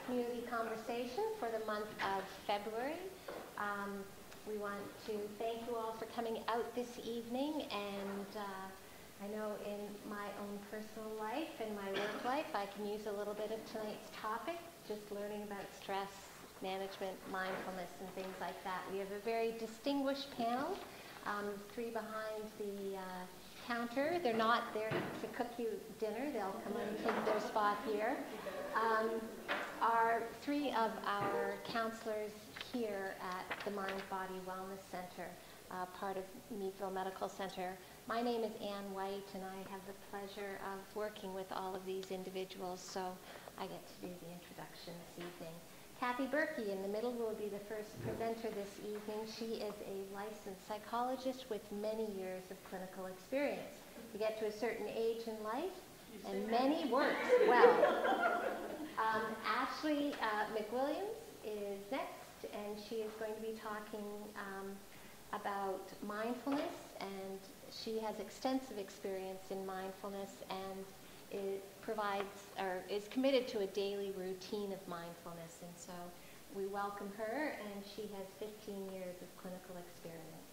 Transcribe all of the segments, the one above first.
community conversation for the month of February. We want to thank you all for coming out this evening, and I know in my own personal life and my work life I can use a little bit of tonight's topic, just learning about stress management, mindfulness, and things like that. We have a very distinguished panel, three behind the counter. They're not there to cook you dinner. They'll come and take their spot here. Are three of our counselors here at the Mind Body Wellness Center, part of Meadville Medical Center. My name is Ann White, and I have the pleasure of working with all of these individuals, so I get to do the introduction this evening. Kathy Berkey in the middle will be the first presenter this evening. She is a licensed psychologist with many years of clinical experience. You get to a certain age in life, and many works well. Ashley McWilliams is next, and she is going to be talking about mindfulness, and she has extensive experience in mindfulness and is committed to a daily routine of mindfulness, and so we welcome her, and she has 15 years of clinical experience.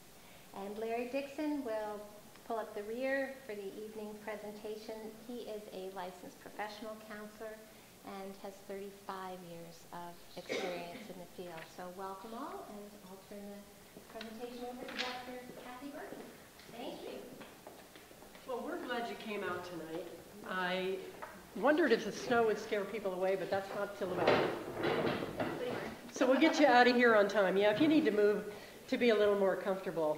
And Larry Dixon will pull up the rear for the evening presentation. He is a licensed professional counselor and has 35 years of experience in the field. So welcome all, and I'll turn the presentation over to Dr. Kathy Berkey. Thank you. Well, we're glad you came out tonight. I wondered if the snow would scare people away, but that's not till about it. So we'll get you out of here on time. Yeah, if you need to move to be a little more comfortable,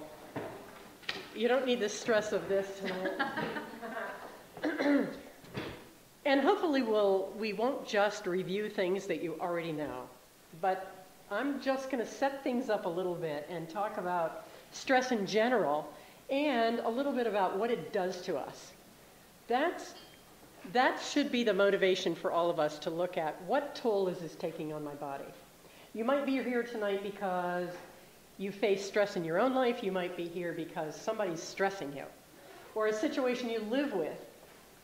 you don't need the stress of this tonight. And hopefully we won't just review things that you already know, but I'm just going to set things up a little bit and talk about stress in general and a little bit about what it does to us. That should be the motivation for all of us to look at what toll is this taking on my body. You might be here tonight because you face stress in your own life. You might be here because somebody's stressing you, or a situation you live with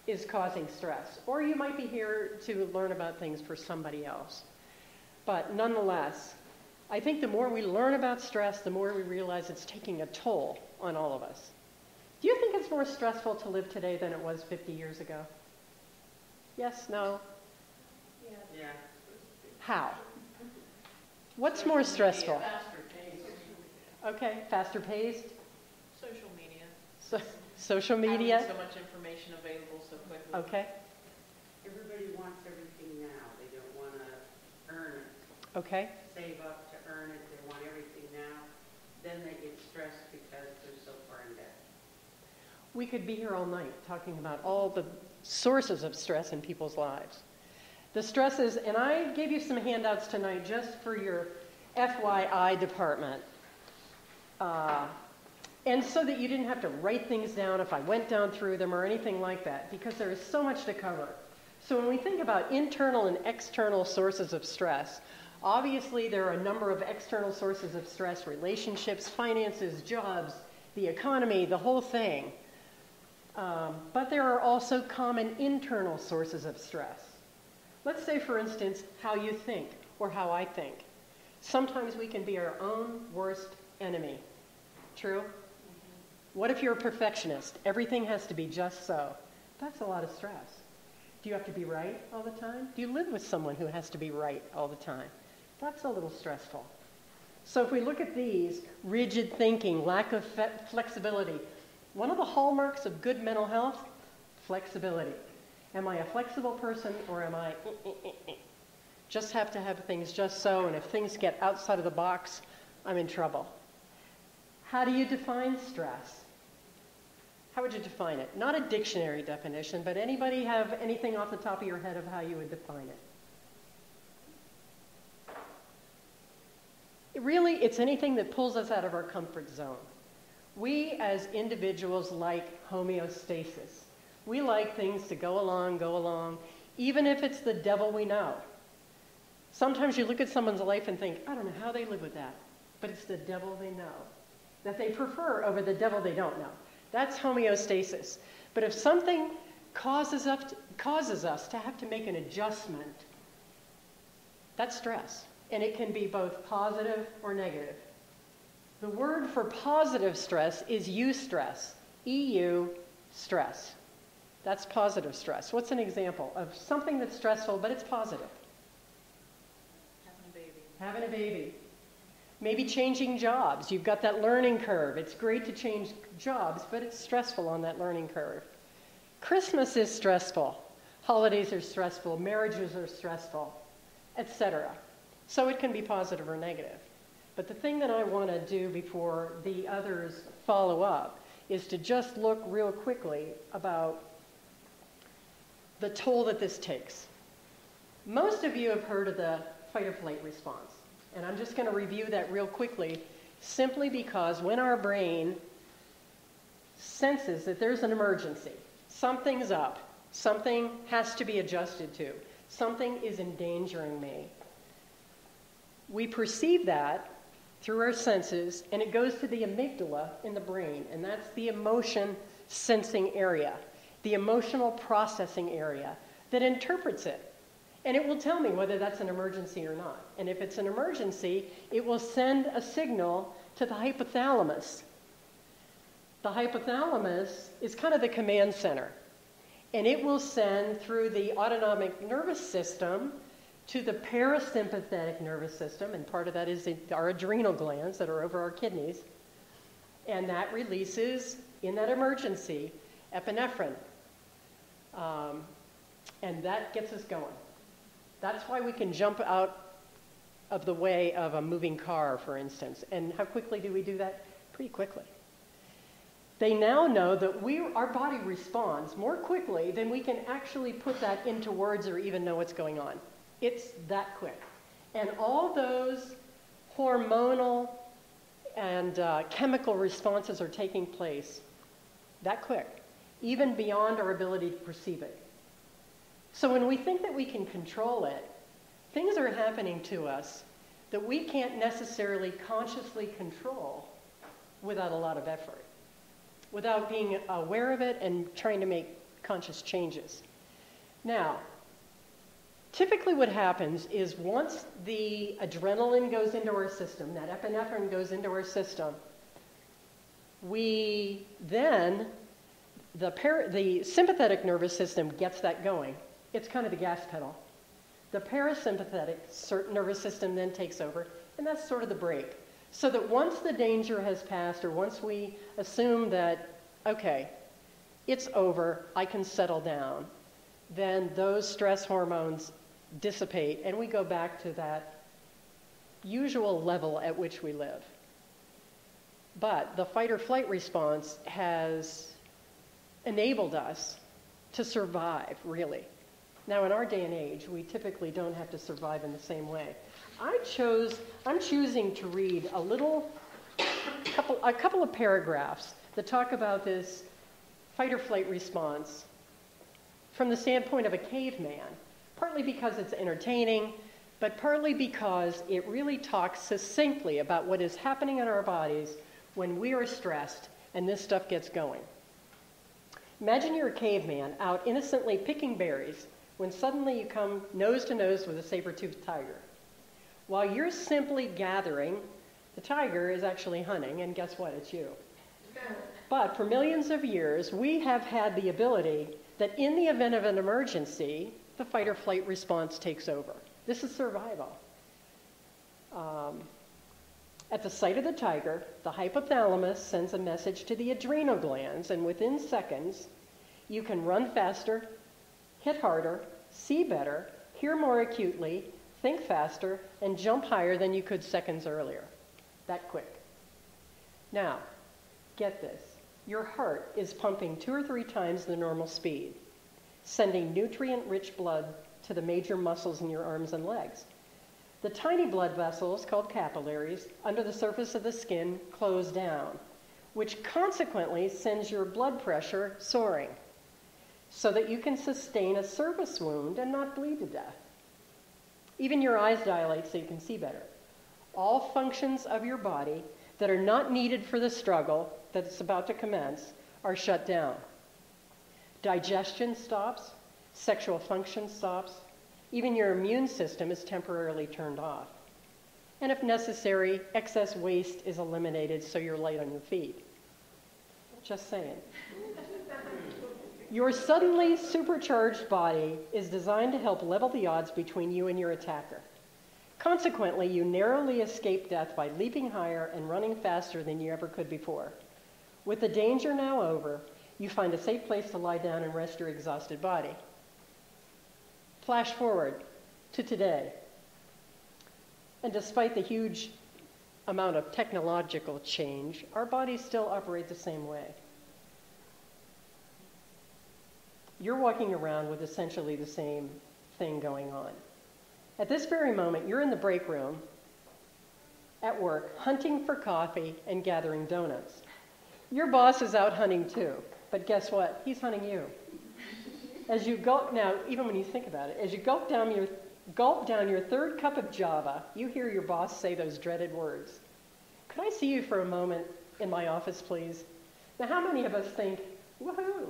is causing stress, or you might be here to learn about things for somebody else. But nonetheless, I think the more we learn about stress, the more we realize it's taking a toll on all of us. Do you think it's more stressful to live today than it was 50 years ago? Yes, no? Yeah. How? What's more stressful? Faster paced. Okay, faster paced? Social media. Social media? Having so much information available so quickly. Okay. Everybody wants everything now. They don't want to earn it. Okay. Save up to earn it. They want everything now. Then they get stressed because they're so far in debt. We could be here all night talking about all the sources of stress in people's lives. The stresses, and I gave you some handouts tonight just for your FYI department. And so that you didn't have to write things down if I went down through them or anything like that, because there is so much to cover. So when we think about internal and external sources of stress, obviously there are a number of external sources of stress: relationships, finances, jobs, the economy, the whole thing. But there are also common internal sources of stress. Let's say, for instance, how you think or how I think. Sometimes we can be our own worst enemy. True? What if you're a perfectionist? Everything has to be just so. That's a lot of stress. Do you have to be right all the time? Do you live with someone who has to be right all the time? That's a little stressful. So if we look at these, rigid thinking, lack of flexibility, one of the hallmarks of good mental health, flexibility. Am I a flexible person, or am I just have to have things just so, and if things get outside of the box, I'm in trouble? How do you define stress? How would you define it? Not a dictionary definition, but anybody have anything off the top of your head of how you would define it? Really, it's anything that pulls us out of our comfort zone. We as individuals like homeostasis. We like things to go along, even if it's the devil we know. Sometimes you look at someone's life and think, I don't know how they live with that, but it's the devil they know that they prefer over the devil they don't know. That's homeostasis. But if something causes us to have to make an adjustment, That's stress. And it can be both positive or negative. The word for positive stress is eustress. EU, stress. That's positive stress. What's an example of something that's stressful, but it's positive? Having a baby. Having a baby. Maybe changing jobs. You've got that learning curve. It's great to change jobs, but it's stressful on that learning curve. Christmas is stressful. Holidays are stressful. Marriages are stressful, etc. So it can be positive or negative. But the thing that I want to do before the others follow up is to just look real quickly about the toll that this takes. Most of you have heard of the fight or flight response. And I'm just going to review that real quickly, simply because when our brain senses that there's an emergency, something's up, something has to be adjusted to, something is endangering me, we perceive that through our senses, and it goes to the amygdala in the brain, and that's the emotion sensing area, the emotional processing area that interprets it. And it will tell me whether that's an emergency or not. And if it's an emergency, it will send a signal to the hypothalamus. The hypothalamus is kind of the command center. And it will send through the autonomic nervous system to the parasympathetic nervous system, and part of that is our adrenal glands that are over our kidneys. And that releases, in that emergency, epinephrine. And that gets us going. That's why we can jump out of the way of a moving car, for instance. And how quickly do we do that? Pretty quickly. They now know that our body responds more quickly than we can actually put that into words or even know what's going on. It's that quick. And all those hormonal and chemical responses are taking place that quick, even beyond our ability to perceive it. So when we think that we can control it, things are happening to us that we can't necessarily consciously control without a lot of effort, without being aware of it and trying to make conscious changes. Now, typically what happens is once the adrenaline goes into our system, that epinephrine goes into our system, we then, the sympathetic nervous system gets that going. It's kind of the gas pedal. The parasympathetic nervous system then takes over, and that's sort of the brake. So that once the danger has passed, or once we assume that, okay, it's over, I can settle down, then those stress hormones dissipate, and we go back to that usual level at which we live. But the fight or flight response has enabled us to survive, really. Now, in our day and age, we typically don't have to survive in the same way. I'm choosing to read a couple of paragraphs that talk about this fight or flight response from the standpoint of a caveman, partly because it's entertaining, but partly because it really talks succinctly about what is happening in our bodies when we are stressed and this stuff gets going. Imagine you're a caveman out innocently picking berries when suddenly you come nose to nose with a saber-toothed tiger. While you're simply gathering, the tiger is actually hunting, and guess what? It's you. But for millions of years, we have had the ability that in the event of an emergency, the fight or flight response takes over. This is survival. At the sight of the tiger, the hypothalamus sends a message to the adrenal glands, and within seconds, you can run faster, hit harder, see better, hear more acutely, think faster, and jump higher than you could seconds earlier. That quick. Now, get this. Your heart is pumping 2 or 3 times the normal speed, sending nutrient-rich blood to the major muscles in your arms and legs. The tiny blood vessels, called capillaries, under the surface of the skin close down, which consequently sends your blood pressure soaring, so that you can sustain a service wound and not bleed to death. Even your eyes dilate so you can see better. All functions of your body that are not needed for the struggle that's about to commence are shut down. Digestion stops, sexual function stops, Even your immune system is temporarily turned off. And if necessary, excess waste is eliminated so you're light on your feet. Just saying. Your suddenly supercharged body is designed to help level the odds between you and your attacker. Consequently, you narrowly escape death by leaping higher and running faster than you ever could before. With the danger now over, you find a safe place to lie down and rest your exhausted body. Flash forward to today. And despite the huge amount of technological change, our bodies still operate the same way. You're walking around with essentially the same thing going on. At this very moment, you're in the break room at work, hunting for coffee and gathering donuts. Your boss is out hunting too, but guess what? He's hunting you. As you gulp now, even when you think about it, as you gulp down your third cup of Java, you hear your boss say those dreaded words. Could I see you for a moment in my office, please? Now, how many of us think, woohoo?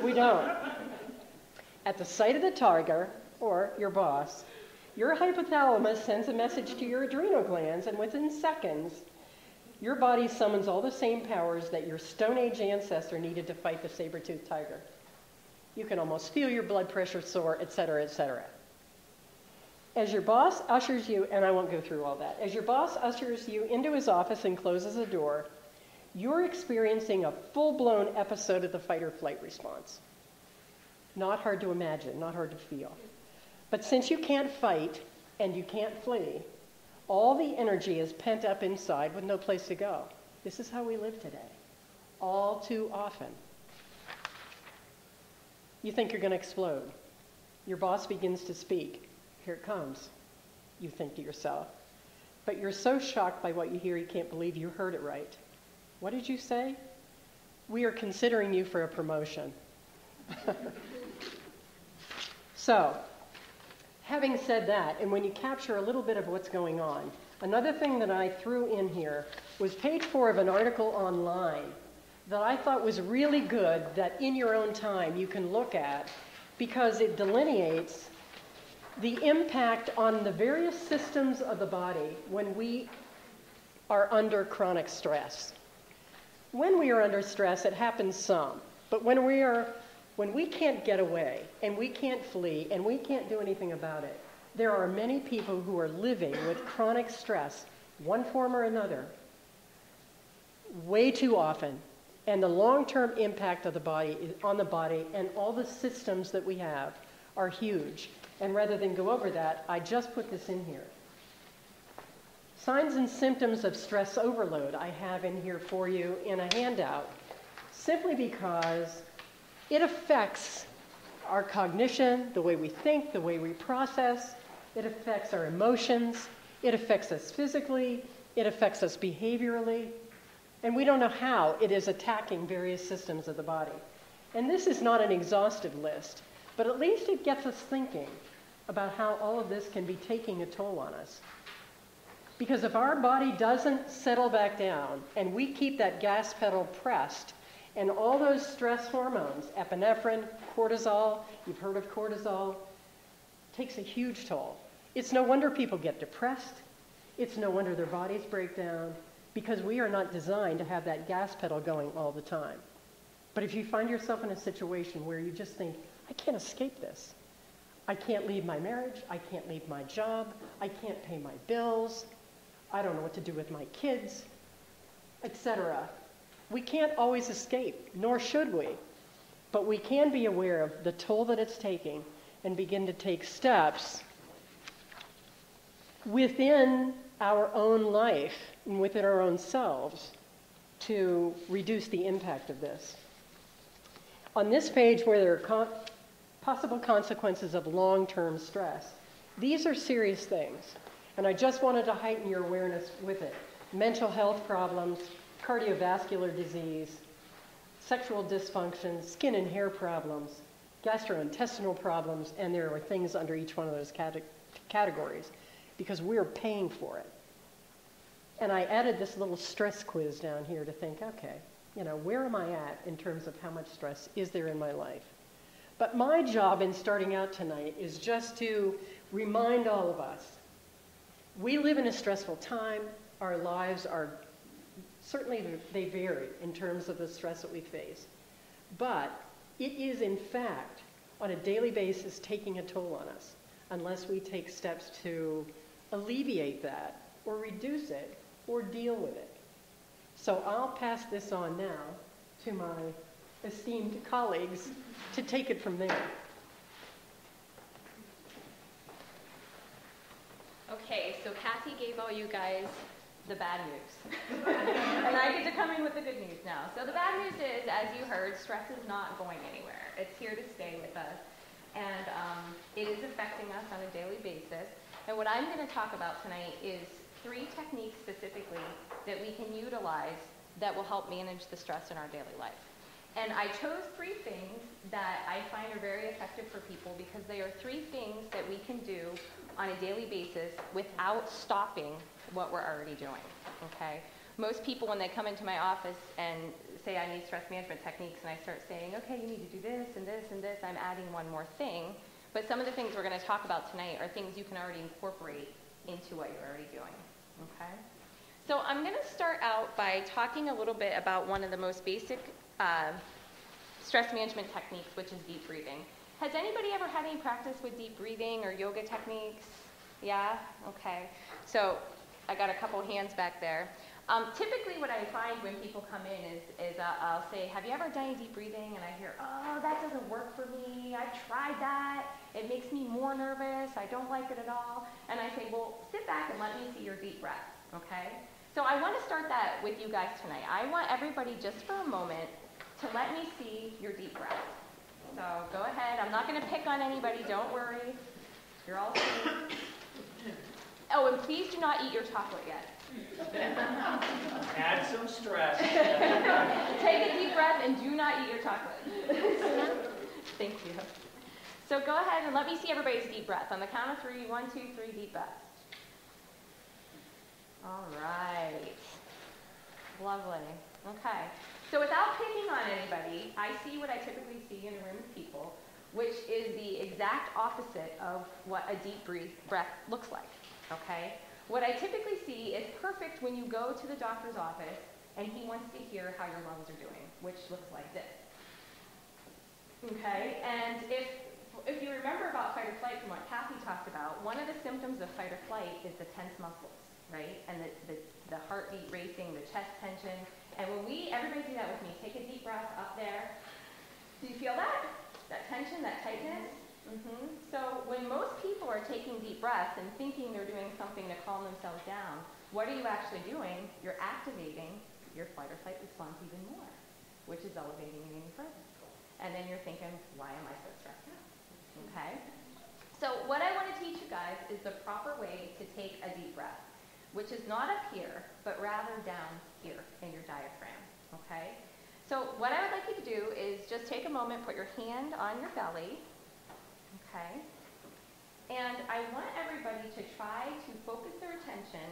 We don't. At the sight of the tiger, or your boss, your hypothalamus sends a message to your adrenal glands, and within seconds, your body summons all the same powers that your Stone Age ancestor needed to fight the saber-toothed tiger. You can almost feel your blood pressure soar, et cetera, et cetera. As your boss ushers you, and I won't go through all that, as your boss ushers you into his office and closes the door, you're experiencing a full-blown episode of the fight or flight response. Not hard to imagine, not hard to feel. But since you can't fight and you can't flee, all the energy is pent up inside with no place to go. This is how we live today, all too often. You think you're going to explode. Your boss begins to speak. Here it comes, you think to yourself. But you're so shocked by what you hear, you can't believe you heard it right. What did you say? We are considering you for a promotion. So, having said that, and when you capture a little bit of what's going on, another thing that I threw in here was page 4 of an article online that I thought was really good, that in your own time you can look at, because it delineates the impact on the various systems of the body when we are under chronic stress. When we are under stress, it happens some, but when we can't get away and we can't flee and we can't do anything about it, there are many people who are living with chronic stress, one form or another, way too often. And the long-term impact of the body on the body and all the systems that we have are huge. And rather than go over that, I just put this in here. Signs and symptoms of stress overload I have in here for you in a handout, simply because it affects our cognition, the way we think, the way we process. It affects our emotions. It affects us physically. It affects us behaviorally. And we don't know how it is attacking various systems of the body. And this is not an exhaustive list, but at least it gets us thinking about how all of this can be taking a toll on us. Because if our body doesn't settle back down and we keep that gas pedal pressed, and all those stress hormones, epinephrine, cortisol, you've heard of cortisol, takes a huge toll. It's no wonder people get depressed. It's no wonder their bodies break down, because we are not designed to have that gas pedal going all the time. But if you find yourself in a situation where you just think, I can't escape this. I can't leave my marriage. I can't leave my job. I can't pay my bills. I don't know what to do with my kids, etc. We can't always escape, nor should we. But we can be aware of the toll that it's taking and begin to take steps within our own life and within our own selves to reduce the impact of this. On this page where there are possible consequences of long-term stress, these are serious things, and I just wanted to heighten your awareness with it. Mental health problems, cardiovascular disease, sexual dysfunction, skin and hair problems, gastrointestinal problems, and there are things under each one of those categories, because we're paying for it. And I added this little stress quiz down here to think, okay, where am I at in terms of how much stress is there in my life? But my job in starting out tonight is just to remind all of us, we live in a stressful time. Our lives are, certainly they vary in terms of the stress that we face. But it is in fact, on a daily basis, taking a toll on us unless we take steps to alleviate that or reduce it or deal with it. So I'll pass this on now to my esteemed colleagues to take it from there. Okay, so Kathy gave all you guys the bad news. And I get to come in with the good news now. So the bad news is, as you heard, stress is not going anywhere. It's here to stay with us. And it is affecting us on a daily basis. And what I'm going to talk about tonight is 3 techniques specifically that we can utilize that will help manage the stress in our daily life. And I chose 3 things that I find are very effective for people because they are 3 things that we can do on a daily basis without stopping what we're already doing, okay? Most people, when they come into my office and say I need stress management techniques, and I start saying, okay, you need to do this and this and this, I'm adding one more thing. But some of the things we're going to talk about tonight are things you can already incorporate into what you're already doing, okay? So I'm going to start out by talking a little bit about one of the most basic stress management techniques, which is deep breathing. Has anybody ever had any practice with deep breathing or yoga techniques? Yeah? Okay. So I got a couple hands back there. Typically what I find when people come in is I'll say, have you ever done any deep breathing? And I hear, oh, that doesn't work for me. I've tried that. It makes me more nervous. I don't like it at all. And I say, well, sit back and let me see your deep breath, okay? So I want to start that with you guys tonight. I want everybody just for a moment to let me see your deep breath. So go ahead. I'm not going to pick on anybody. Don't worry. You're all safe. Oh, and please do not eat your chocolate yet. Add some stress. Take a deep breath and do not eat your chocolate. Thank you. So go ahead and let me see everybody's deep breath. On the count of 3, 1, 2, 3, deep breaths. All right. Lovely. Okay. So without picking on anybody, I see what I typically see in a room of people, which is the exact opposite of what a deep breath looks like. Okay? What I typically see is perfect when you go to the doctor's office and he wants to hear how your lungs are doing, which looks like this. Okay? And if you remember about fight or flight from what Kathy talked about, one of the symptoms of fight or flight is the tense muscles, right? And the heartbeat racing, the chest tension. And when everybody do that with me, take a deep breath up there. Do you feel that? That tension, that tightness? Mm-hmm. So when most people are taking deep breaths and thinking they're doing something to calm themselves down, what are you actually doing? You're activating your fight or flight response even more, which is elevating you even further. And then you're thinking, why am I so stressed out? Okay? So what I want to teach you guys is the proper way to take a deep breath, which is not up here, but rather down here in your diaphragm. Okay? So what I would like you to do is just take a moment, put your hand on your belly. Okay? And I want everybody to try to focus their attention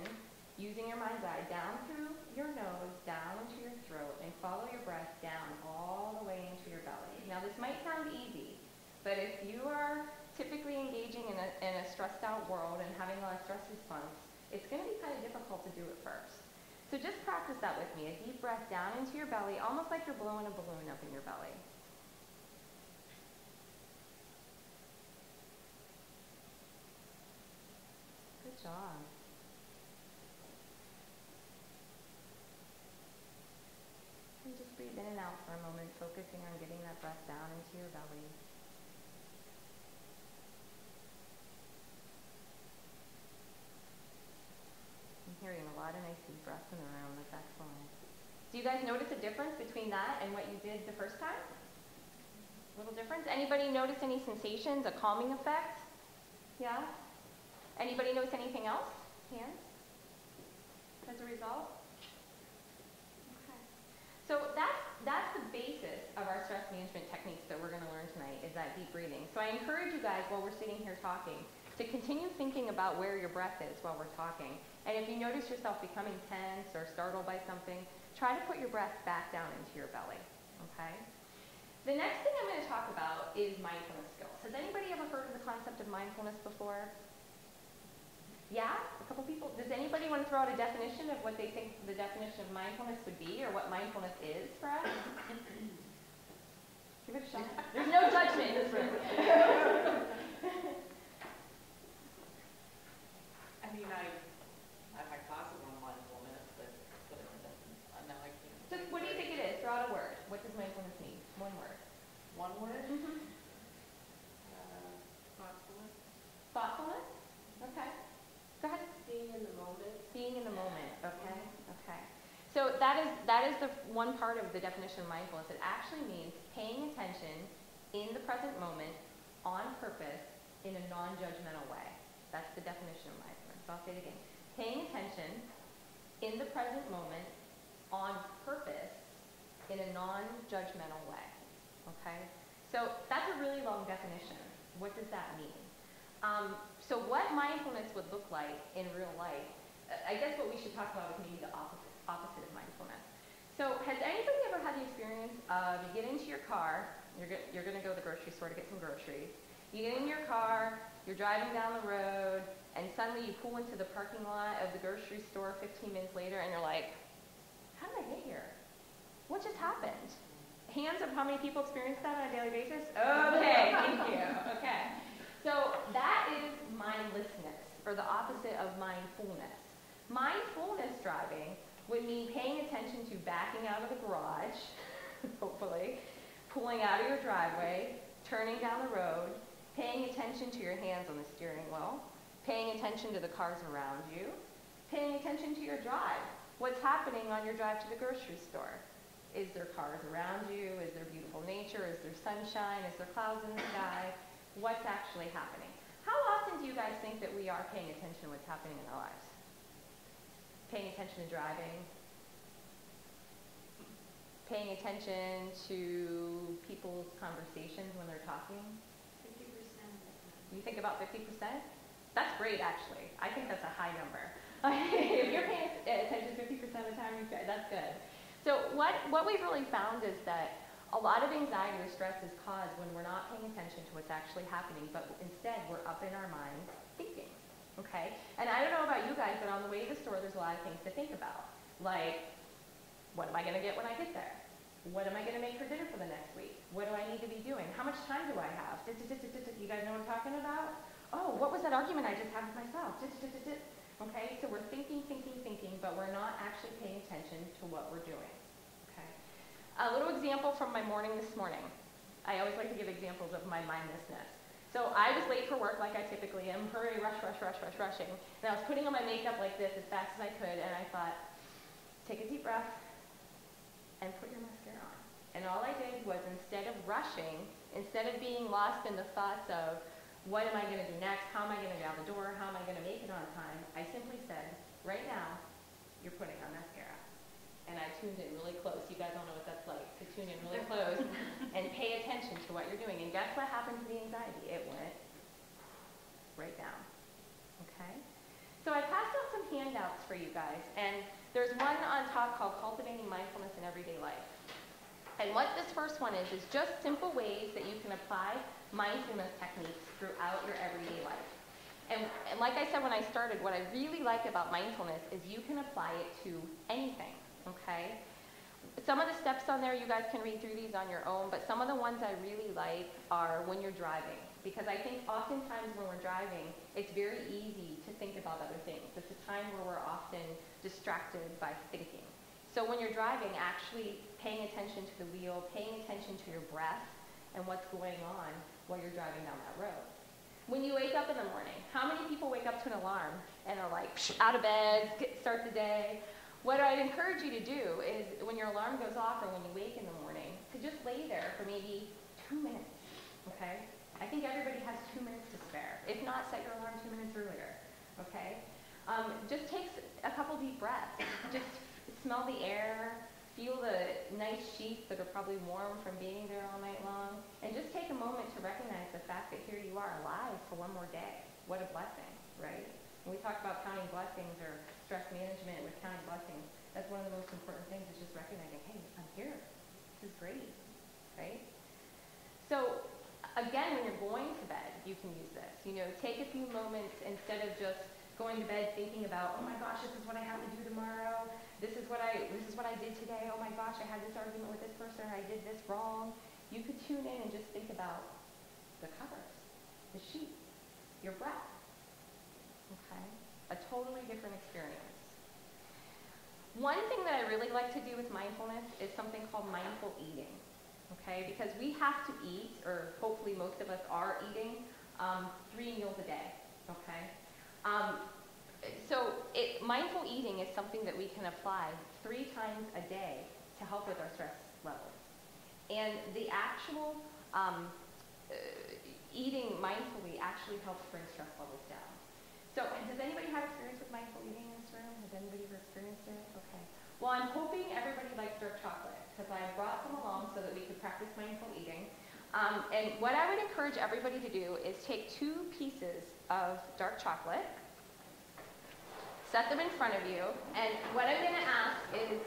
using your mind's eye down through your nose, down into your throat, and follow your breath down all the way into your belly. Now this might sound easy, but if you are typically engaging in a stressed out world and having a lot of stress response, it's going to be kind of difficult to do it first. So just practice that with me. A deep breath down into your belly, almost like you're blowing a balloon up in your belly. Good job. And just breathe in and out for a moment, focusing on getting that breath down into your belly. I'm hearing a lot of nice deep breaths in the room. That's excellent. Do you guys notice a difference between that and what you did the first time? A little difference? Anybody notice any sensations, a calming effect? Yeah? Anybody notice anything else? Hands? As a result? Okay. So that's the basis of our stress management techniques that we're going to learn tonight, is that deep breathing. So I encourage you guys, while we're sitting here talking, to continue thinking about where your breath is while we're talking. And if you notice yourself becoming tense or startled by something, try to put your breath back down into your belly, okay? The next thing I'm going to talk about is mindfulness skills. Has anybody ever heard of the concept of mindfulness before? Yeah? A couple people? Does anybody want to throw out a definition of what they think the definition of mindfulness would be, or what mindfulness is for us? Give it a shot. There's no judgment in this room. I mean, I've had classes on mindfulness, but now I can't. Just what do you think it is? Throw out a word. What does mindfulness mean? One word. One word? Thoughtfulness. Thoughtfulness? Okay. Go ahead. Being in the moment. Being in the moment. Okay. Okay. So that is the one part of the definition of mindfulness. It actually means paying attention in the present moment on purpose in a non-judgmental way. That's the definition of mindfulness. So I'll say it again. Paying attention in the present moment on purpose in a non-judgmental way. Okay? So that's a really long definition. What does that mean? So what mindfulness would look like in real life, I guess what we should talk about is maybe the opposite of mindfulness. So has anybody ever had the experience of you get into your car, you're going to go to the grocery store to get some groceries, you get in your car, you're driving down the road, and suddenly you pull into the parking lot of the grocery store 15 minutes later and you're like, how did I get here? What just happened? Hands of how many people experience that on a daily basis? Okay, thank you. Okay. So that is mindlessness, or the opposite of mindfulness. Mindfulness driving would mean paying attention to backing out of the garage, hopefully, pulling out of your driveway, turning down the road, paying attention to your hands on the steering wheel, paying attention to the cars around you, paying attention to your drive. What's happening on your drive to the grocery store? Is there cars around you? Is there beautiful nature? Is there sunshine? Is there clouds in the sky? What's actually happening? How often do you guys think that we are paying attention to what's happening in our lives? Paying attention to driving? Paying attention to people's conversations when they're talking? 50%. You think about 50%? That's great, actually. I think that's a high number. If you're paying attention 50% of the time, that's good. So what we've really found is that a lot of anxiety or stress is caused when we're not paying attention to what's actually happening, but instead we're up in our minds thinking, okay? And I don't know about you guys, but on the way to the store, there's a lot of things to think about. Like, what am I going to get when I get there? What am I going to make for dinner for the next week? What do I need to be doing? How much time do I have? You guys know what I'm talking about? Oh, what was that argument I just had with myself? Okay, so we're thinking, but we're not actually paying attention to what we're doing. A little example from my morning this morning. I always like to give examples of my mindlessness. So I was late for work like I typically am, hurry, rushing. And I was putting on my makeup like this as fast as I could, and I thought, take a deep breath and put your mascara on. And all I did was, instead of rushing, instead of being lost in the thoughts of, what am I going to do next? How am I going to get out the door? How am I going to make it on time? I simply said, right now, you're putting on mascara. And I tuned in really close. You guys all know what that's like, to tune in really close and pay attention to what you're doing. And guess what happened to the anxiety? It went right down. Okay? So I passed out some handouts for you guys. And there's one on top called Cultivating Mindfulness in Everyday Life. And what this first one is just simple ways that you can apply mindfulness techniques throughout your everyday life. And like I said when I started, what I really like about mindfulness is you can apply it to anything. Okay? Some of the steps on there, you guys can read through these on your own, but some of the ones I really like are when you're driving. Because I think oftentimes when we're driving, it's very easy to think about other things. It's a time where we're often distracted by thinking. So when you're driving, actually paying attention to the wheel, paying attention to your breath and what's going on while you're driving down that road. When you wake up in the morning, how many people wake up to an alarm and are like, out of bed, start the day? What I'd encourage you to do is, when your alarm goes off or when you wake in the morning, to just lay there for maybe 2 minutes, okay? I think everybody has 2 minutes to spare. If not, set your alarm 2 minutes earlier, okay? Just take a couple deep breaths. Just smell the air, feel the nice sheets that are probably warm from being there all night long, and just take a moment to recognize the fact that here you are alive for one more day. What a blessing, right? When we talk about counting blessings or stress management with counting blessings, that's one of the most important things, is just recognizing, hey, I'm here. This is great, right? So again, when you're going to bed, you can use this. You know, take a few moments instead of just going to bed thinking about, oh my gosh, this is what I have to do tomorrow. This is what I did today. Oh my gosh, I had this argument with this person. I did this wrong. You could tune in and just think about the covers, the sheets, your breath. Okay? A totally different experience. One thing that I really like to do with mindfulness is something called mindful eating. Okay? Because we have to eat, or hopefully most of us are eating, 3 meals a day. Okay? Mindful eating is something that we can apply 3 times a day to help with our stress levels. And the actual eating mindfully actually helps bring stress levels down. So does anybody have experience with mindful eating in this room? Has anybody ever experienced it? Okay. Well, I'm hoping everybody likes dark chocolate because I brought some along so that we could practice mindful eating. And what I would encourage everybody to do is take 2 pieces of dark chocolate, set them in front of you, and what I'm going to ask is,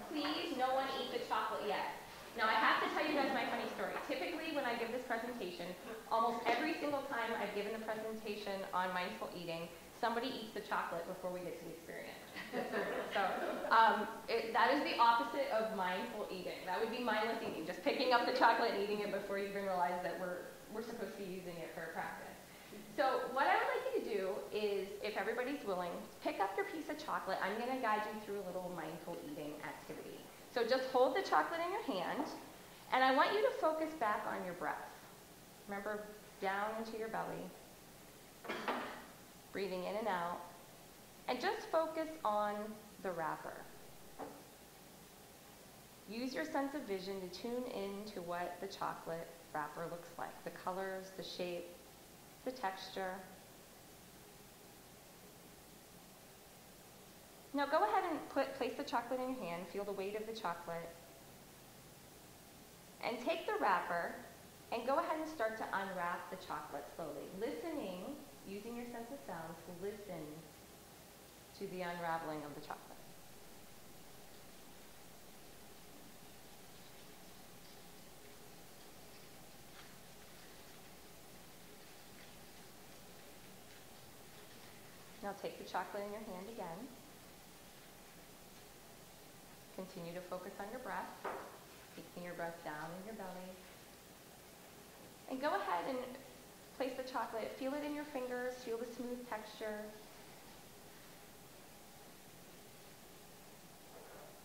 please no one eat the chocolate yet. Now I have to tell you guys my funny story. Typically when I give this presentation, almost every single time I've given a presentation on mindful eating, somebody eats the chocolate before we get to the experience. So that is the opposite of mindful eating. That would be mindless eating, just picking up the chocolate and eating it before you even realize that we're supposed to be using it for a practice. So what I would like you to do is, if everybody's willing, pick up your piece of chocolate. I'm going to guide you through a little mindful eating activity. So just hold the chocolate in your hand, and I want you to focus back on your breath. Remember, down into your belly, breathing in and out, and just focus on the wrapper. Use your sense of vision to tune in to what the chocolate wrapper looks like, the colors, the shape, the texture. Now go ahead and place the chocolate in your hand, feel the weight of the chocolate, and take the wrapper and go ahead and start to unwrap the chocolate slowly, listening, using your sense of sound to listen to the unraveling of the chocolate. Now take the chocolate in your hand again. Continue to focus on your breath, taking your breath down in your belly. And go ahead and place the chocolate, feel it in your fingers, feel the smooth texture.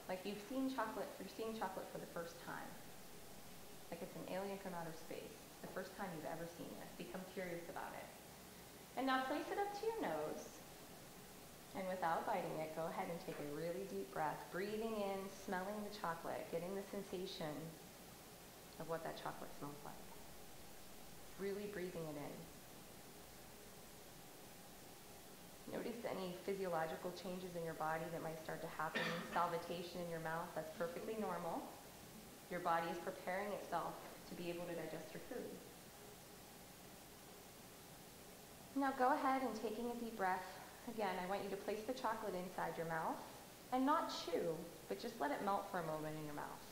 Like you're seeing chocolate for the first time. Like it's an alien from outer space. The first time you've ever seen it. Become curious about it. And now place it up to your nose. And without biting it, go ahead and take a really deep breath, breathing in, smelling the chocolate, getting the sensation of what that chocolate smells like. Really breathing it in. Notice any physiological changes in your body that might start to happen. Salivatation in your mouth, that's perfectly normal. Your body is preparing itself to be able to digest your food. Now go ahead and taking a deep breath. Again, I want you to place the chocolate inside your mouth and not chew, but just let it melt for a moment in your mouth.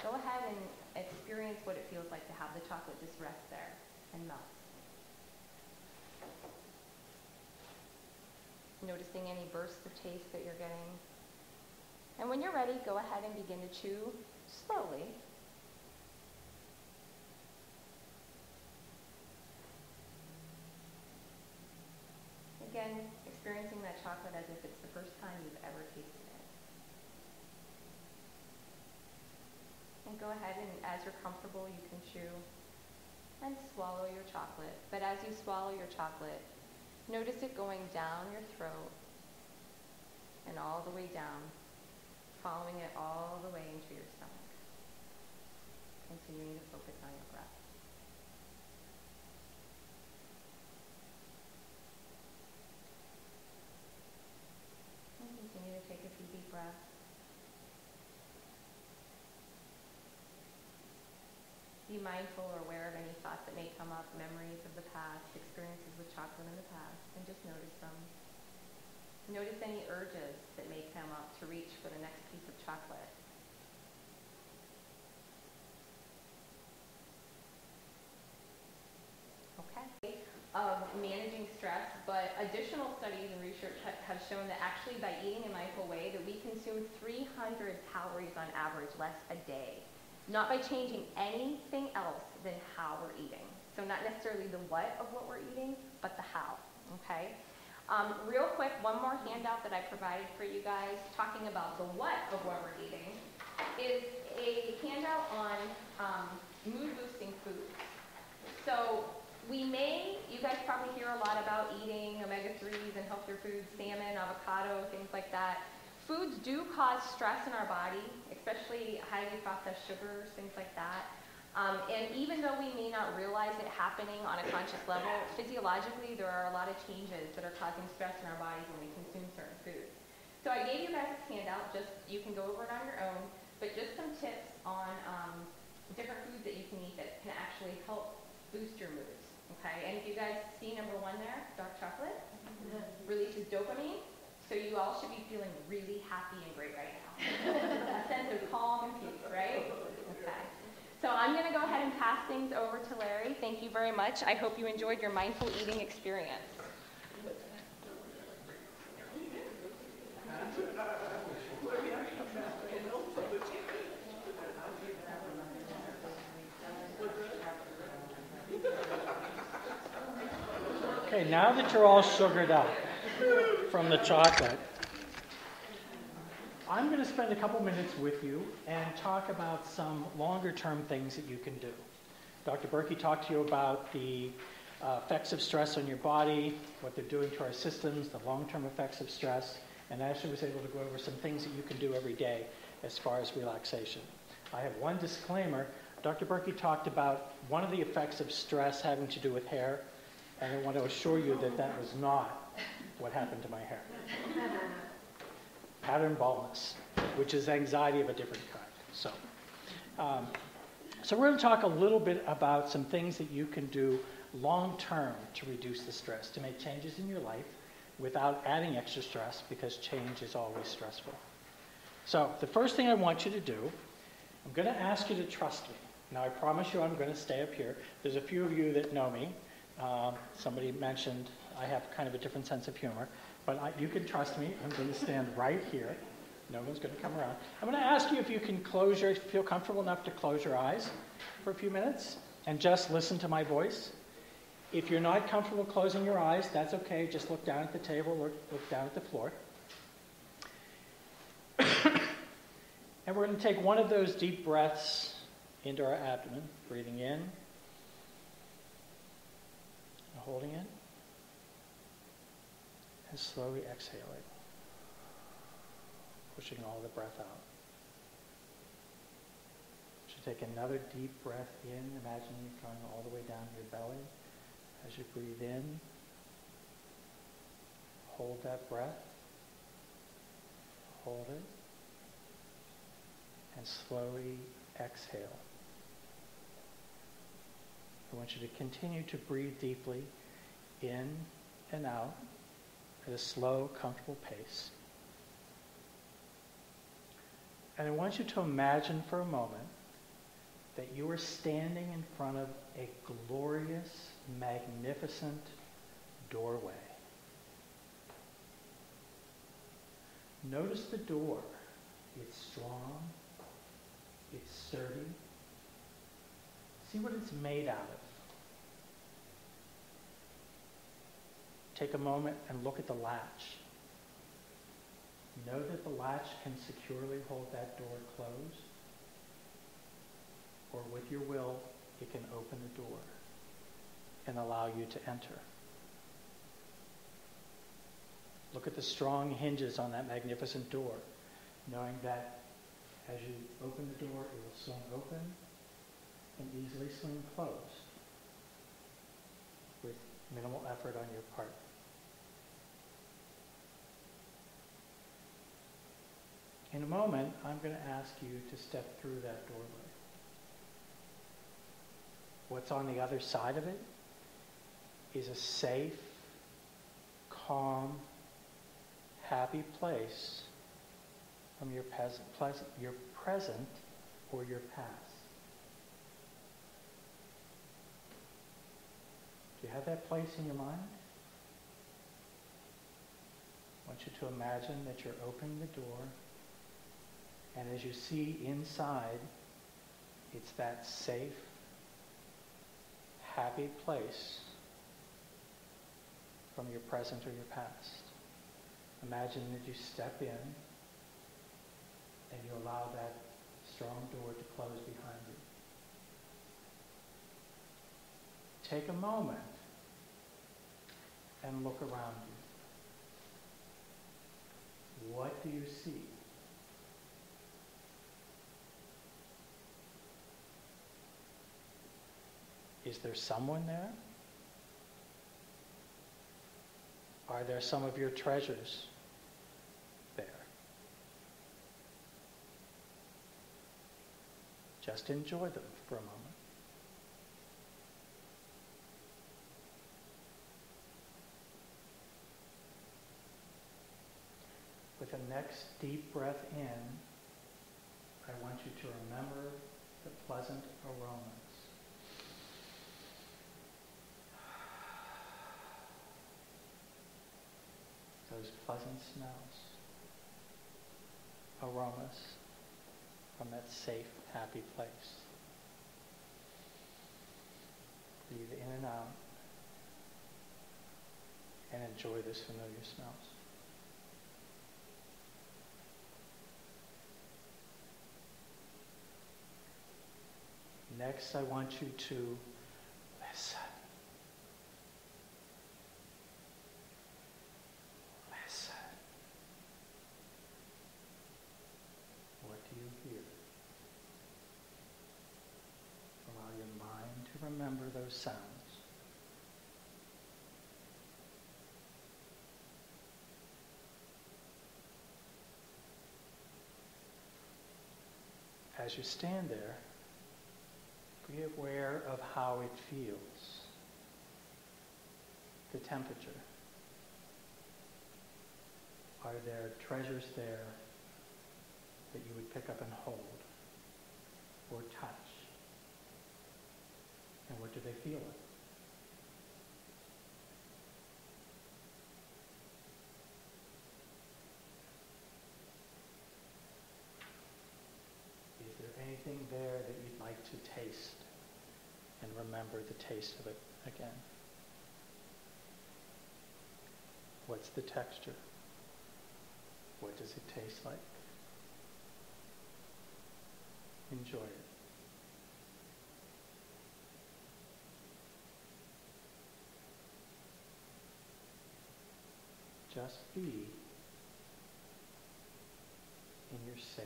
Go ahead and experience what it feels like to have the chocolate just rest there and melt. Noticing any bursts of taste that you're getting. And when you're ready, go ahead and begin to chew slowly. Again, experiencing that chocolate as if it's the first time you've ever tasted it. And go ahead and as you're comfortable, you can chew and swallow your chocolate. But as you swallow your chocolate, notice it going down your throat and all the way down, following it all the way into your stomach. Continuing to focus on your breath. And continue to take a few deep breaths. Be mindful or aware of any thoughts that may come up, memories of the past, experiences with chocolate in the past, and just notice them. Notice any urges that may come up to reach for the next piece of chocolate. of managing stress, but additional studies and research have shown that actually by eating a mindful way that we consume 300 calories on average less a day, not by changing anything else than how we're eating. So not necessarily the what of what we're eating, but the how, okay? Real quick, one more handout that I provided for you guys talking about the what of what we're eating is a handout on mood-boosting foods. So you guys probably hear a lot about eating omega-3s and healthier foods, salmon, avocado, things like that. Foods do cause stress in our body, especially highly processed sugars, things like that. And even though we may not realize it happening on a conscious level, physiologically there are a lot of changes that are causing stress in our bodies when we consume certain foods. So I gave you guys this handout, you can go over it on your own, but just some tips on different foods that you can eat that can actually help boost your moods. Okay, and if you guys see number 1 there, dark chocolate, releases dopamine, so you all should be feeling really happy and great right now. A sense of calm and peace, right? Okay. So I'm going to go ahead and pass things over to Larry. Thank you very much. I hope you enjoyed your mindful eating experience. Okay, now that you're all sugared up from the chocolate, I'm going to spend a couple minutes with you and talk about some longer-term things that you can do. Dr. Berkey talked to you about the effects of stress on your body, what they're doing to our systems, the long-term effects of stress, and Ashley was able to go over some things that you can do every day as far as relaxation. I have one disclaimer. Dr. Berkey talked about one of the effects of stress having to do with hair, and I want to assure you that that was not what happened to my hair. Pattern baldness, which is anxiety of a different kind. So we're going to talk a little bit about some things that you can do long-term to reduce the stress, to make changes in your life without adding extra stress, because change is always stressful. So the first thing I want you to do, I'm going to ask you to trust me. Now I promise you I'm going to stay up here. There's a few of you that know me. Somebody mentioned I have kind of a different sense of humor, but you can trust me. I'm going to stand right here. No one's going to come around. I'm going to ask you if you can feel comfortable enough to close your eyes for a few minutes and just listen to my voice. If you're not comfortable closing your eyes, that's okay. Just look down at the table, look down at the floor. And we're going to take one of those deep breaths into our abdomen, breathing in, holding it, and slowly exhaling, pushing all the breath out. So take another deep breath in, imagine it going all the way down to your belly. As you breathe in, hold that breath, hold it, and slowly exhale. I want you to continue to breathe deeply in and out at a slow, comfortable pace. And I want you to imagine for a moment that you are standing in front of a glorious, magnificent doorway. Notice the door. It's strong. It's sturdy. See what it's made out of. Take a moment and look at the latch. Know that the latch can securely hold that door closed, or with your will, it can open the door and allow you to enter. Look at the strong hinges on that magnificent door, knowing that as you open the door, it will swing open and easily swing closed with minimal effort on your part. In a moment, I'm going to ask you to step through that doorway. What's on the other side of it is a safe, calm, happy place from your present or your past. Do you have that place in your mind? I want you to imagine that you're opening the door, and as you see inside, it's that safe, happy place from your present or your past. Imagine that you step in and you allow that strong door to close behind you. Take a moment and look around you. What do you see? Is there someone there? Are there some of your treasures there? Just enjoy them for a moment. With the next deep breath in, I want you to remember the pleasant aromas. Those pleasant smells, aromas from that safe, happy place. Breathe in and out and enjoy those familiar smells. Next, I want you to listen. Listen. What do you hear? Allow your mind to remember those sounds. As you stand there, be aware of how it feels, the temperature. Are there treasures there that you would pick up and hold or touch? And what do they feel like? Is there anything there that you'd like to taste and remember the taste of it again? What's the texture? What does it taste like? Enjoy it. Just be in your safe,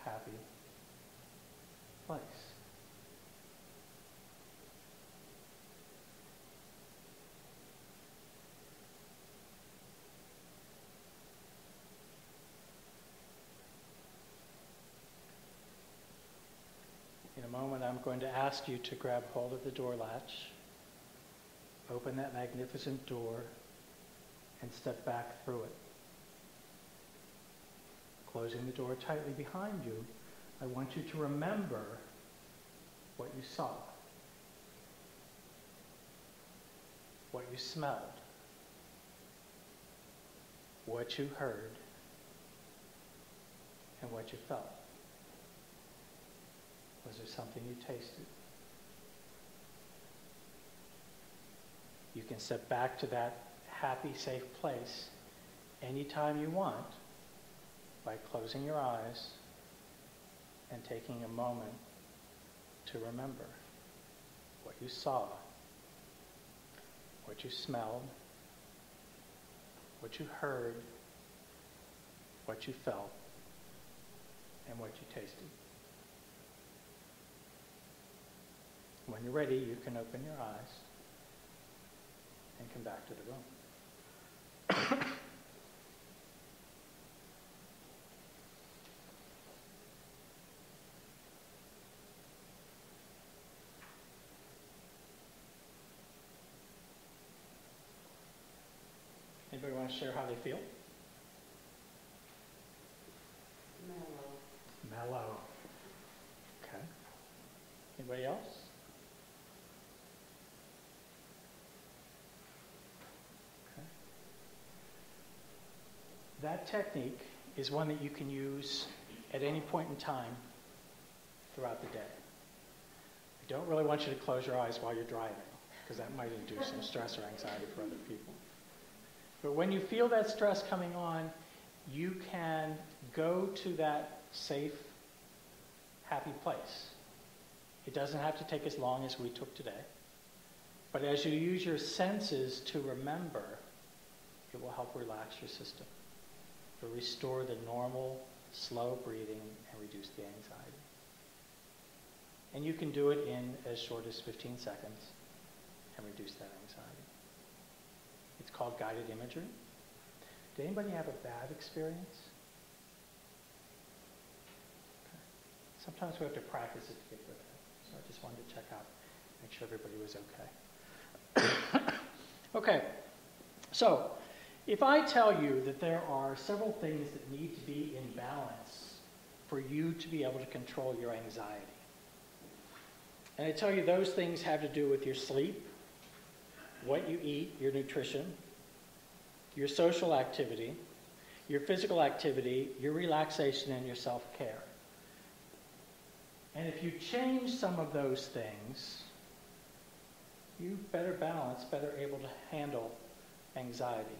happy place. In a moment, I'm going to ask you to grab hold of the door latch, open that magnificent door, and step back through it. Closing the door tightly behind you, I want you to remember what you saw, what you smelled, what you heard, and what you felt. Was there something you tasted? You can step back to that happy, safe place anytime you want by closing your eyes and taking a moment to remember what you saw, what you smelled, what you heard, what you felt, and what you tasted. When you're ready, you can open your eyes and come back to the room. Anybody want to share how they feel? Mellow. Mellow. Okay. Anybody else? That technique is one that you can use at any point in time throughout the day. I don't really want you to close your eyes while you're driving, because that might induce some stress or anxiety for other people. But when you feel that stress coming on, you can go to that safe, happy place. It doesn't have to take as long as we took today. But as you use your senses to remember, it will help relax your system. It will restore the normal, slow breathing and reduce the anxiety. And you can do it in as short as 15 seconds and reduce that anxiety. It's called guided imagery. Did anybody have a bad experience? Okay. Sometimes we have to practice it to get good at it. So I just wanted to check out, make sure everybody was okay. Okay, so if I tell you that there are several things that need to be in balance for you to be able to control your anxiety, and I tell you those things have to do with your sleep, what you eat, your nutrition, your social activity, your physical activity, your relaxation, and your self-care. And if you change some of those things, you better balance, better able to handle anxiety.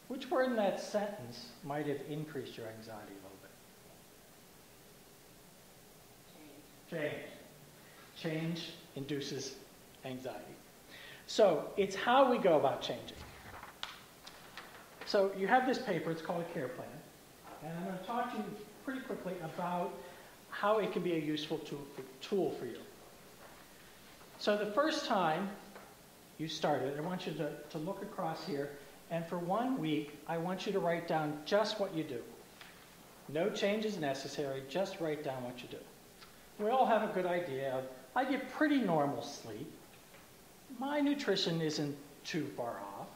Which word in that sentence might have increased your anxiety a little bit? Change. Change induces anxiety. So it's how we go about changing. So you have this paper, it's called a care plan. And I'm going to talk to you pretty quickly about how it can be a useful tool for you. So the first time you start it, I want you to look across here, and for 1 week, I want you to write down just what you do. No changes necessary, just write down what you do. We all have a good idea of, I get pretty normal sleep. My nutrition isn't too far off.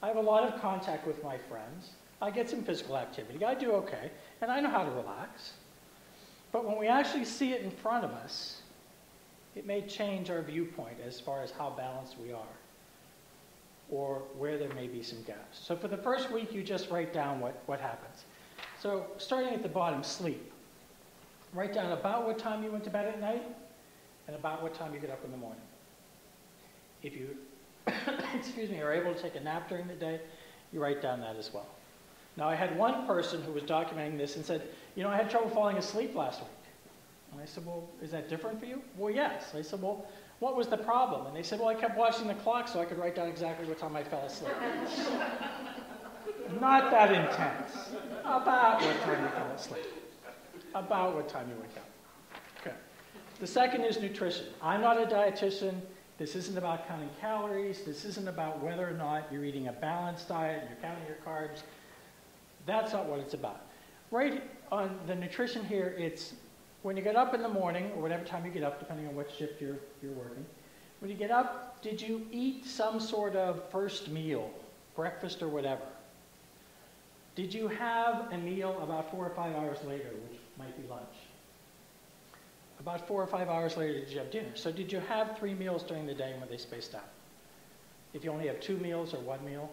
I have a lot of contact with my friends. I get some physical activity. I do okay, and I know how to relax. But when we actually see it in front of us, it may change our viewpoint as far as how balanced we are, or where there may be some gaps. So for the first week, you just write down what happens. So starting at the bottom, sleep. Write down about what time you went to bed at night, and about what time you get up in the morning. If you are able to take a nap during the day, you write down that as well. Now, I had one person who was documenting this and said, I had trouble falling asleep last week. And I said, well, is that different for you? Well, yes. I said, well, what was the problem? And they said, well, I kept watching the clock so I could write down exactly what time I fell asleep. Not that intense. About what time you fell asleep. About what time you wake up. Okay. The second is nutrition. I'm not a dietitian. This isn't about counting calories. This isn't about whether or not you're eating a balanced diet and you're counting your carbs. That's not what it's about. Right on the nutrition here, it's when you get up in the morning, or whatever time you get up, depending on what shift you're working, when you get up, did you eat some sort of first meal, breakfast or whatever? Did you have a meal about 4 or 5 hours later, which might be lunch? About 4 or 5 hours later, did you have dinner? So did you have 3 meals during the day when they spaced out? If you only have 2 meals or 1 meal,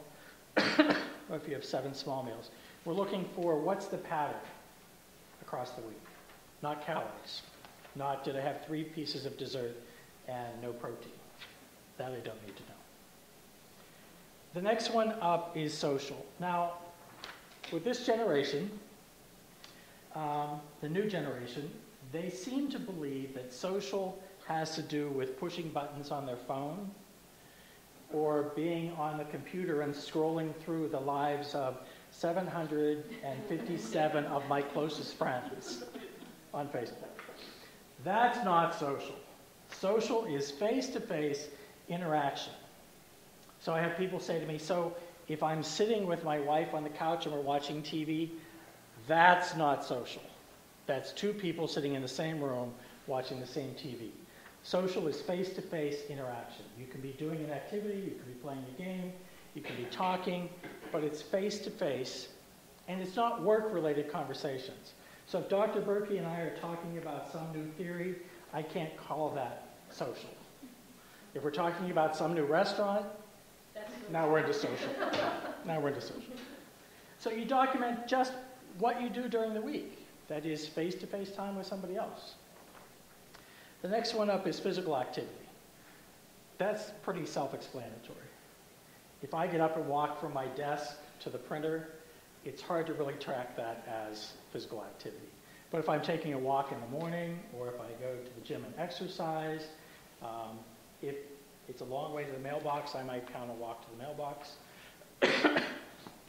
or if you have 7 small meals, we're looking for what's the pattern across the week. Not calories. Not did I have 3 pieces of dessert and no protein. That I don't need to know. The next one up is social. Now, with this generation, the new generation, they seem to believe that social has to do with pushing buttons on their phone or being on the computer and scrolling through the lives of 757 of my closest friends on Facebook. That's not social. Social is face-to-face interaction. So I have people say to me, so if I'm sitting with my wife on the couch and we're watching TV, that's not social. That's 2 people sitting in the same room watching the same TV. Social is face-to-face interaction. You can be doing an activity, you can be playing a game, you can be talking, but it's face-to-face, and it's not work-related conversations. So if Dr. Berkey and I are talking about some new theory, I can't call that social. If we're talking about some new restaurant, now we're into social. Now we're into social. So you document just what you do during the week. That is face-to-face time with somebody else. The next one up is physical activity. That's pretty self-explanatory. If I get up and walk from my desk to the printer, it's hard to really track that as physical activity. But if I'm taking a walk in the morning, or if I go to the gym and exercise, if it's a long way to the mailbox, I might count a walk to the mailbox.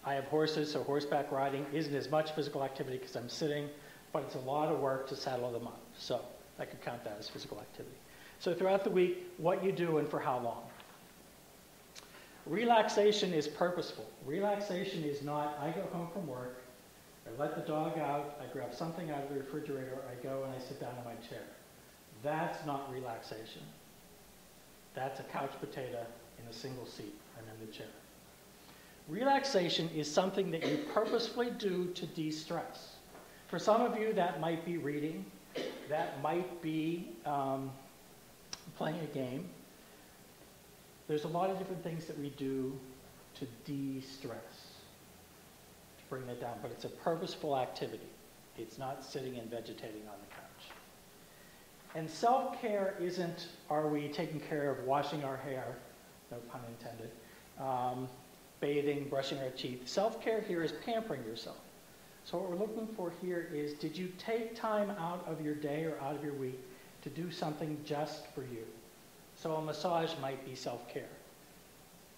I have horses, so horseback riding isn't as much physical activity because I'm sitting, but it's a lot of work to saddle them up. So I could count that as physical activity. So throughout the week, what you do and for how long. Relaxation is purposeful. Relaxation is not, I go home from work, I let the dog out, I grab something out of the refrigerator, I go and I sit down in my chair. That's not relaxation. That's a couch potato in a single seat and in the chair. Relaxation is something that you purposefully do to de-stress. For some of you, that might be reading, that might be playing a game. There's a lot of different things that we do to de-stress, to bring that down, but it's a purposeful activity. It's not sitting and vegetating on the couch. And self-care isn't, are we taking care of washing our hair, no pun intended, bathing, brushing our teeth. Self-care here is pampering yourself. So what we're looking for here is, did you take time out of your day or out of your week to do something just for you? So a massage might be self-care,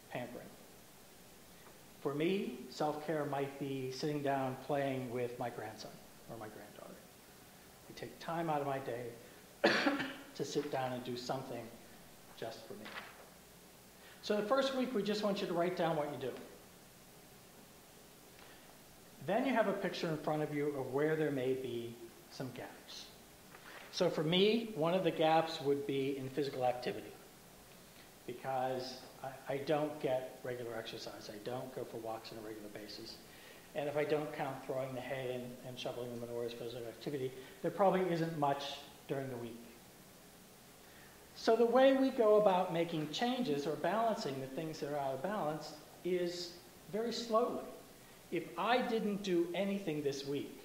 pampering. For me, self-care might be sitting down playing with my grandson or my granddaughter. I take time out of my day to sit down and do something just for me. So the first week, we just want you to write down what you do. Then you have a picture in front of you of where there may be some gaps. So for me, one of the gaps would be in physical activity, because I don't get regular exercise. I don't go for walks on a regular basis. And if I don't count throwing the hay and shoveling the manure as physical activity, there probably isn't much during the week. So the way we go about making changes or balancing the things that are out of balance is very slowly. If I didn't do anything this week,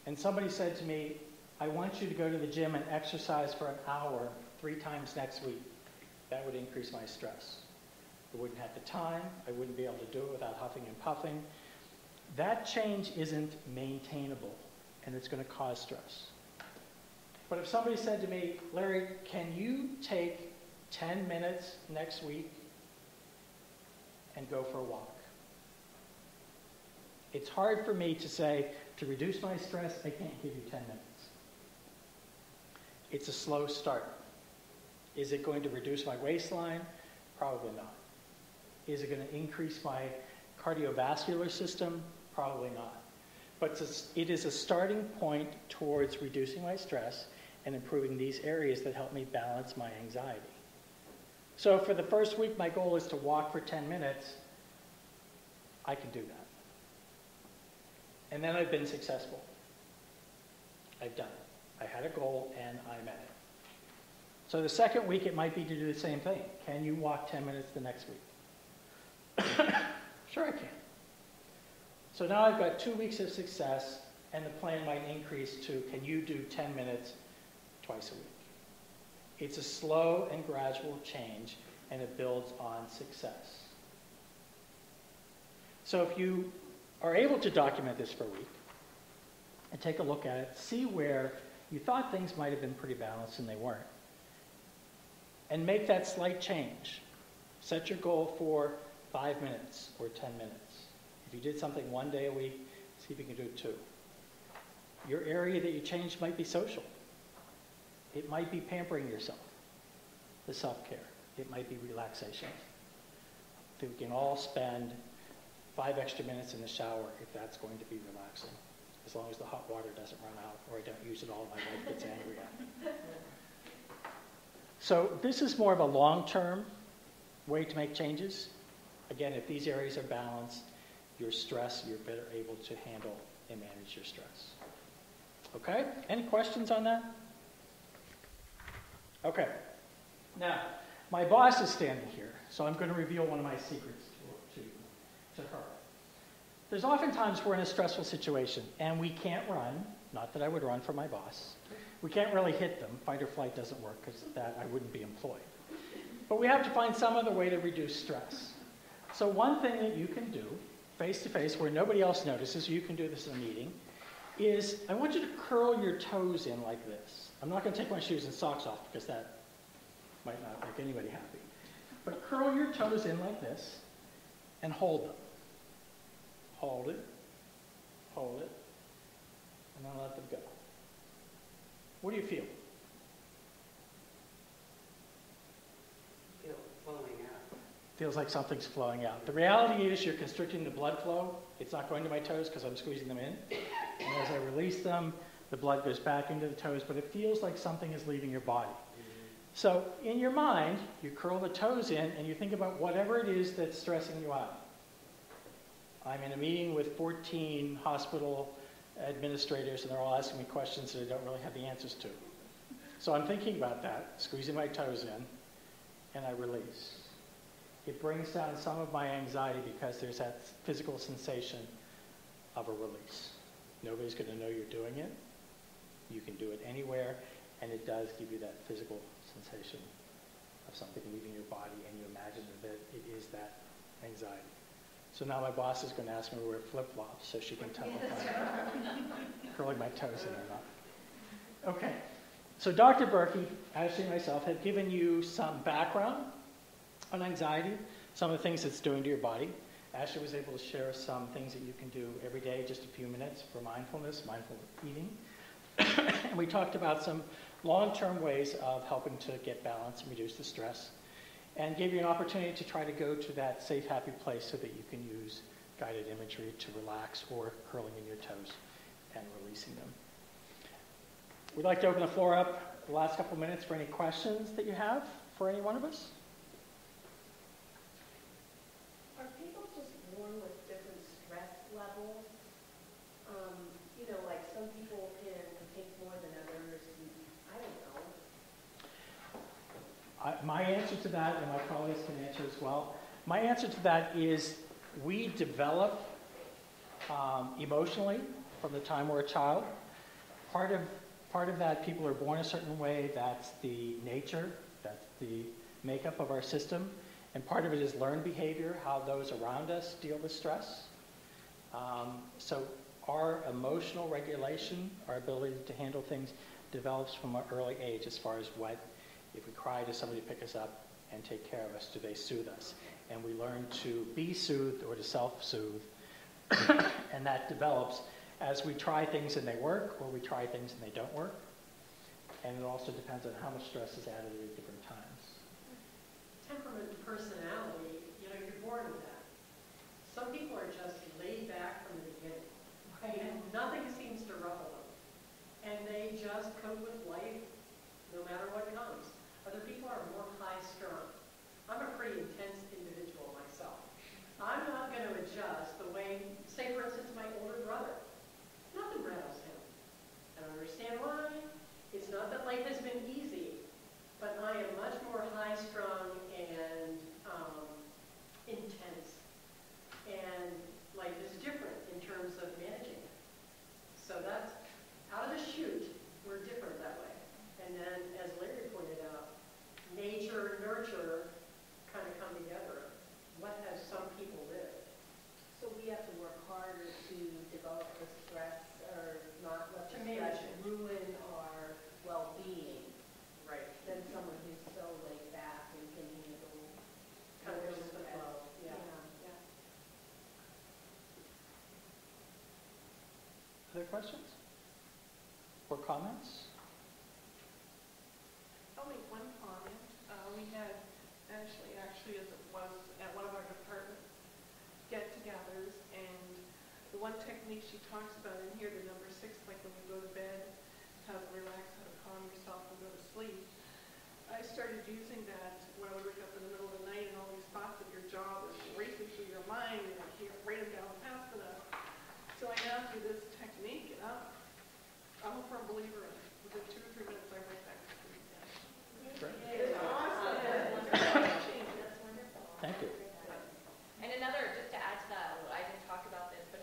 and somebody said to me, I want you to go to the gym and exercise for an hour 3 times next week, that would increase my stress. I wouldn't have the time, I wouldn't be able to do it without huffing and puffing. That change isn't maintainable, and it's going to cause stress. But if somebody said to me, Larry, can you take 10 minutes next week and go for a walk? It's hard for me to say, to reduce my stress, I can't give you 10 minutes. It's a slow start. Is it going to reduce my waistline? Probably not. Is it going to increase my cardiovascular system? Probably not. But it is a starting point towards reducing my stress and improving these areas that help me balance my anxiety. So for the first week, my goal is to walk for 10 minutes. I can do that. And then I've been successful. I've done it. I had a goal and I met it. So the second week, it might be to do the same thing. Can you walk 10 minutes the next week? Sure I can. So now I've got 2 weeks of success, and the plan might increase to, can you do 10 minutes twice a week? It's a slow and gradual change, and it builds on success. So if you are able to document this for a week, and take a look at it, see where you thought things might have been pretty balanced and they weren't, and make that slight change. Set your goal for 5 minutes or 10 minutes. If you did something 1 day a week, see if you can do it 2. Your area that you changed might be social. It might be pampering yourself, the self-care. It might be relaxation. We can all spend 5 extra minutes in the shower if that's going to be relaxing, as long as the hot water doesn't run out or I don't use it all and my wife gets angry at me. So this is more of a long-term way to make changes. Again, if these areas are balanced, your stress, you're better able to handle and manage your stress. Okay? Any questions on that? Okay. Now, my boss is standing here, so I'm going to reveal one of my secrets to her. There's often times we're in a stressful situation and we can't run, not that I would run for my boss. We can't really hit them. Fight or flight doesn't work because that I wouldn't be employed. But we have to find some other way to reduce stress. So one thing that you can do, face-to-face, where nobody else notices, you can do this in a meeting, is I want you to curl your toes in like this. I'm not going to take my shoes and socks off because that might not make anybody happy. But curl your toes in like this and hold them. Hold it, and then let them go. What do you feel? Feel flowing out. Feels like something's flowing out. The reality is you're constricting the blood flow. It's not going to my toes because I'm squeezing them in. And as I release them, the blood goes back into the toes, but it feels like something is leaving your body. So in your mind, you curl the toes in and you think about whatever it is that's stressing you out. I'm in a meeting with 14 hospital administrators and they're all asking me questions that I don't really have the answers to. So I'm thinking about that, squeezing my toes in, and I release. It brings down some of my anxiety because there's that physical sensation of a release. Nobody's going to know you're doing it. You can do it anywhere, and it does give you that physical sensation of something leaving your body, and you imagine that it is that anxiety. So now my boss is going to ask me to wear flip-flops so she can tell if I'm curling my toes in or not. Okay, so Dr. Berkey, Ashley, and myself have given you some background on anxiety, some of the things it's doing to your body. Ashley was able to share some things that you can do every day, just a few minutes for mindfulness, mindful eating. And we talked about some long-term ways of helping to get balance and reduce the stress, and gave you an opportunity to try to go to that safe, happy place so that you can use guided imagery to relax or curling in your toes and releasing them. We'd like to open the floor up the last couple minutes for any questions that you have for any one of us. Are people just born with different stress levels? Like some people can take more than others, and I don't know. My answer to that, and my colleagues can answer as well, my answer to that is we develop emotionally from the time we're a child. Part of that, people are born a certain way. That's the nature, that's the makeup of our system. And part of it is learned behavior, how those around us deal with stress. So our emotional regulation, our ability to handle things, develops from an early age as far as what, if we cry, does somebody pick us up and take care of us? Do they soothe us? And we learn to be soothed or to self-soothe. And that develops as we try things and they work, or we try things and they don't work. And it also depends on how much stress is added at different times. Temperament and personality, you're born with that. Some people are just laid back from the beginning, and nothing seems to ruffle them. And they just cope with life no matter what comes. Other people are more high-strung. I'm a pretty intense individual myself. I'm not going to adjust the way, say for instance, my older brother. Nothing rattles him. I don't understand why. It's not that life has been easy, but I am much more high-strung and intense. And life is different in terms of managing it. So that's, out of the chute, we're different that way. And then, as Larry pointed out, nature and nurture kind of come together. What have some people lived? So we have to work harder to develop the stress or not let the To manage stress it. ruin our well-being Right. than someone who's so laid back and can handle Kind of more goes with the stress. flow, yeah. Other questions? Or comments? I'll make one comment. We had actually as it was at one of our department get-togethers, and the one technique she talks about in here, the number 6, like when you go to bed, how to relax, how to calm yourself and go to sleep. I started using that when I would wake up in the middle of the night and all these thoughts of your job are racing through your mind, and I can't write them down fast enough. So I now do this technique, and I'm a firm believer in it. Within 2 or 3 minutes, I write that technique down. Great. It's awesome. Thank you. And another, just to add to that, I didn't talk about this, but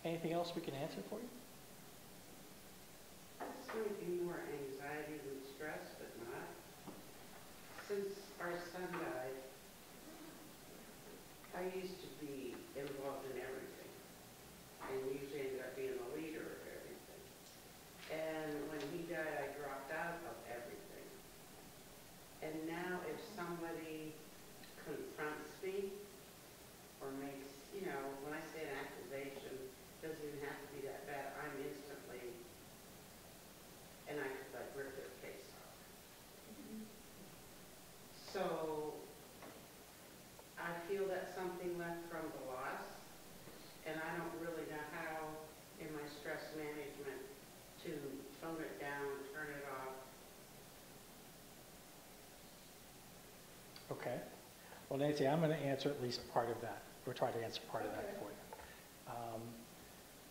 Anything else we can answer for you? This might be more anxiety than stress, but not. Since our son died, I used to be involved in everything, and usually ended up being the leader of everything. And when he died, I dropped out of everything. And now if somebody confronts me or makes, you know, when I say an accusation, it doesn't even have to be that bad. I'm instantly, and I could like rip their face off. So I feel that's something left from the loss, and I don't really know how in my stress management to tone it down, turn it off. Okay. Well, Nancy, I'm going to answer at least part of that, or try to answer part of that for you.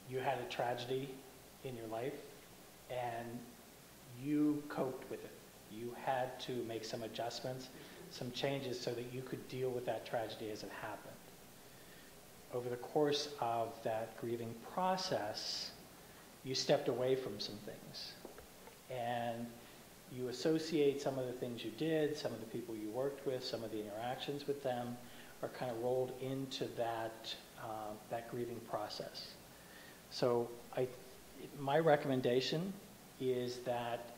You had a tragedy in your life, and you coped with it. You had to make some adjustments, some changes so that you could deal with that tragedy as it happened. Over the course of that grieving process, you stepped away from some things. And you associate some of the things you did, some of the people you worked with, some of the interactions with them are kind of rolled into that, that grieving process. So my recommendation is that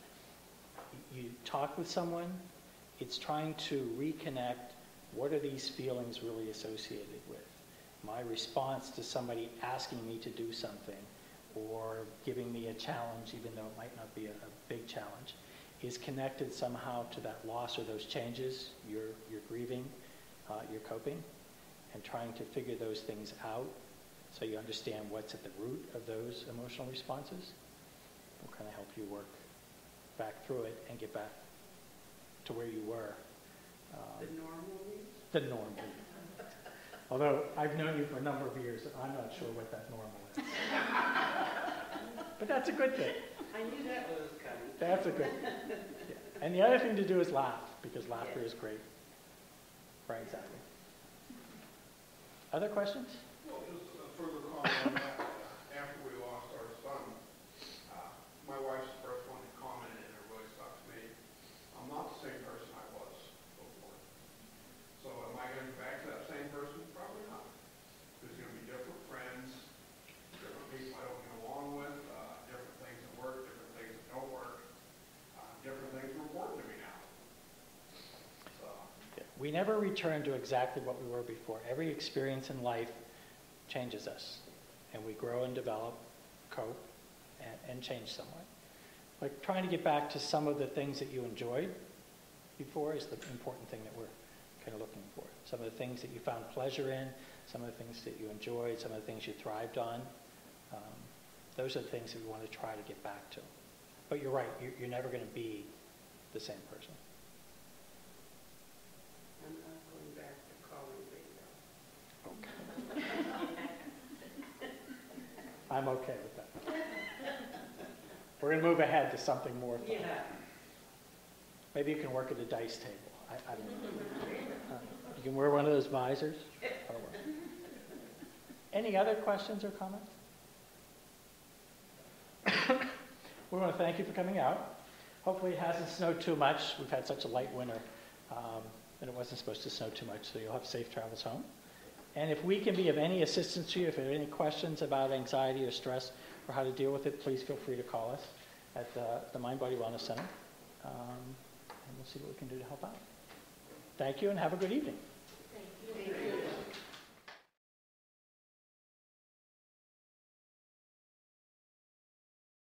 you talk with someone. It's trying to reconnect what are these feelings really associated with. My response to somebody asking me to do something or giving me a challenge, even though it might not be a big challenge, is connected somehow to that loss or those changes. You're grieving, you're coping, and trying to figure those things out so you understand what's at the root of those emotional responses. Will kind of help you work back through it and get back to where you were. The normal me? The normal. Although I've known you for a number of years, and I'm not sure what that normal is. But that's a good thing. I knew that was coming. That's a good thing. Yeah. And the other thing to do is laugh, because laughter is great for anxiety. Other questions? Well, just a further comment on that. After we lost our son, my wife's the first one to comment, and it really stuck to me. I'm not the same person I was before. So am I going to be back to that same person? Probably not. There's going to be different friends, different people I don't get along with, different things that work, different things that don't work, different things are important to me now. So. We never return to exactly what we were before. Every experience in life changes us, and we grow and develop, cope, and change somewhat. But trying to get back to some of the things that you enjoyed before is the important thing that we're kind of looking for. Some of the things that you found pleasure in, some of the things that you enjoyed, some of the things you thrived on. Those are the things that we want to try to get back to. But you're right, you're never going to be the same person. I'm not going back to calling bingo. Okay. I'm okay with that. We're going to move ahead to something more fun. Yeah. Maybe you can work at a dice table. I don't know. You can wear one of those visors. Any other questions or comments? We want to thank you for coming out. Hopefully it hasn't snowed too much. We've had such a light winter, and it wasn't supposed to snow too much, so you'll have safe travels home. And if we can be of any assistance to you, if you have any questions about anxiety or stress or how to deal with it, please feel free to call us at the Mind Body Wellness Center, and we'll see what we can do to help out. Thank you, and have a good evening. Thank you.